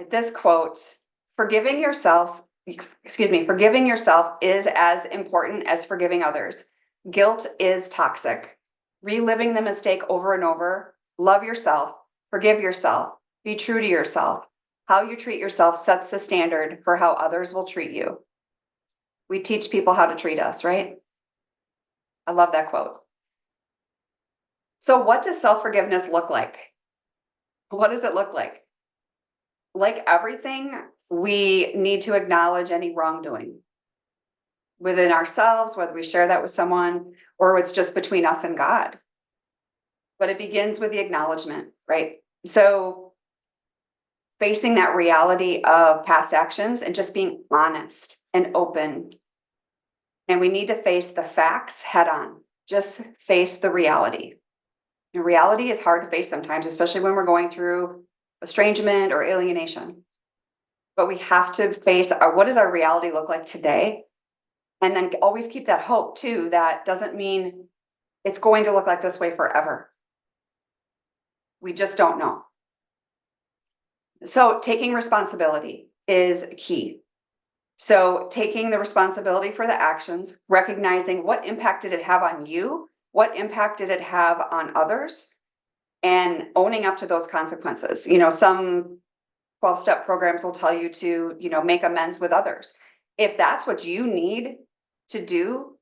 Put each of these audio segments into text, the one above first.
This quote, forgiving yourself, forgiving yourself is as important as forgiving others. Guilt is toxic. Reliving the mistake over and over, love yourself, forgive yourself, be true to yourself. How you treat yourself sets the standard for how others will treat you. We teach people how to treat us, right? I love that quote. So, what does self forgiveness look like? What does it look like? Like everything, we need to acknowledge any wrongdoing within ourselves, whether we share that with someone or it's just between us and God. But it begins with the acknowledgement, right? So, facing that reality of past actions and just being honest and open. And we need to face the facts head on, just face the reality. And reality is hard to face sometimes, especially when we're going through estrangement or alienation. But we have to face what does our reality look like today? And then always keep that hope too. That doesn't mean it's going to look like this way forever. We just don't know. So taking responsibility is key. So taking the responsibility for the actions, recognizing what impact did it have on you, what impact did it have on others, and owning up to those consequences. Some 12-step programs will tell you to, make amends with others. If that's what you need to do,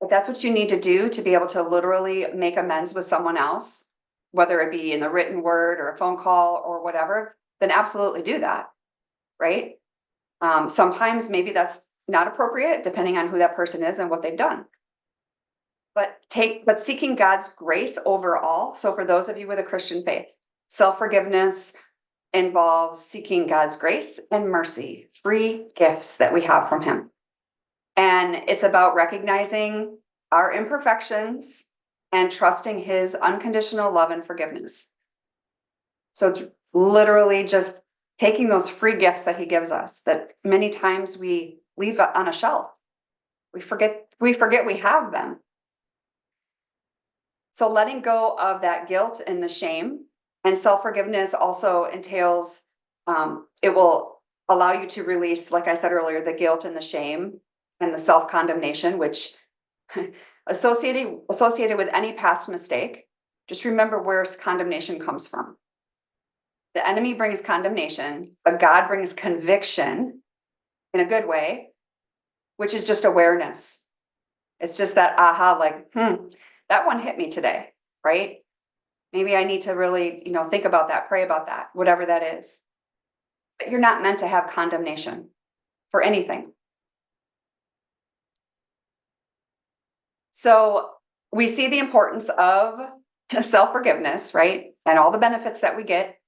if that's what you need to do to be able to literally make amends with someone else, whether it be in the written word or a phone call or whatever, then absolutely do that, right? Sometimes maybe that's not appropriate depending on who that person is and what they've done. But seeking God's grace overall. So for those of you with a Christian faith, self-forgiveness involves seeking God's grace and mercy, free gifts that we have from him. And it's about recognizing our imperfections and trusting his unconditional love and forgiveness. So it's literally just taking those free gifts that he gives us that many times we leave on a shelf. We forget we have them. So letting go of that guilt and the shame, and self-forgiveness also entails, it will allow you to release, like I said earlier, the guilt and the shame and the self-condemnation, which associated with any past mistake. Just remember where condemnation comes from. The enemy brings condemnation, but God brings conviction in a good way, which is just awareness. It's just that aha, like, that one hit me today, right? Maybe I need to really, think about that, pray about that, whatever that is. But you're not meant to have condemnation for anything. So we see the importance of self-forgiveness, right? And all the benefits that we get.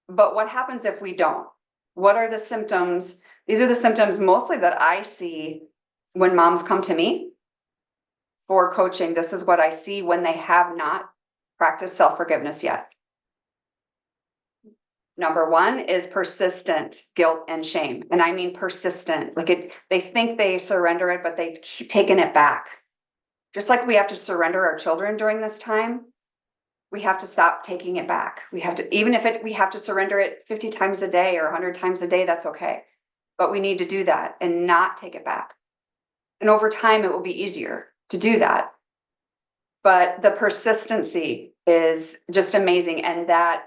But what happens if we don't? What are the symptoms? These are the symptoms mostly that I see when moms come to me for coaching. This is what I see when they have not practiced self-forgiveness yet. Number one is persistent guilt and shame. And I mean persistent. They think they surrender it, but they keep taking it back. Just like we have to surrender our children during this time, we have to stop taking it back. We have to, even if we have to surrender it 50 times a day or 100 times a day, that's okay. But we need to do that and not take it back. And over time, it will be easier to do that. But the persistency is just amazing. And that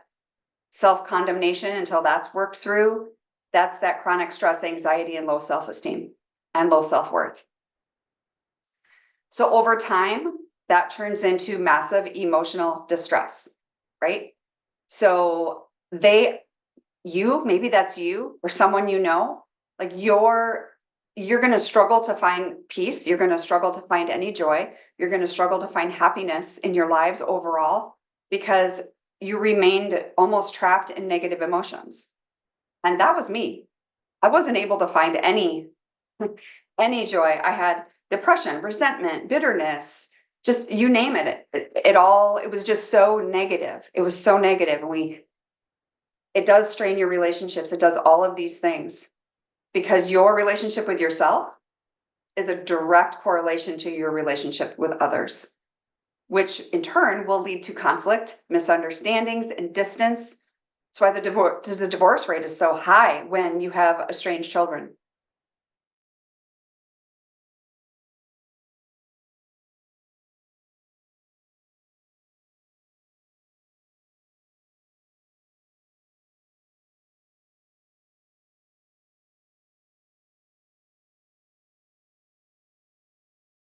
self-condemnation, until that's worked through, that's that chronic stress, anxiety, and low self-esteem and low self-worth. So over time, that turns into massive emotional distress, right? So maybe that's you or someone like you're going to struggle to find peace. You're going to struggle to find any joy. You're going to struggle to find happiness in your lives overall because you remained almost trapped in negative emotions. And that was me. I wasn't able to find any joy. I had depression, resentment, bitterness, just you name it. It was just so negative. It was so negative. And it does strain your relationships. It does all of these things because your relationship with yourself is a direct correlation to your relationship with others, which in turn will lead to conflict, misunderstandings, and distance. That's why the divorce rate is so high when you have estranged children.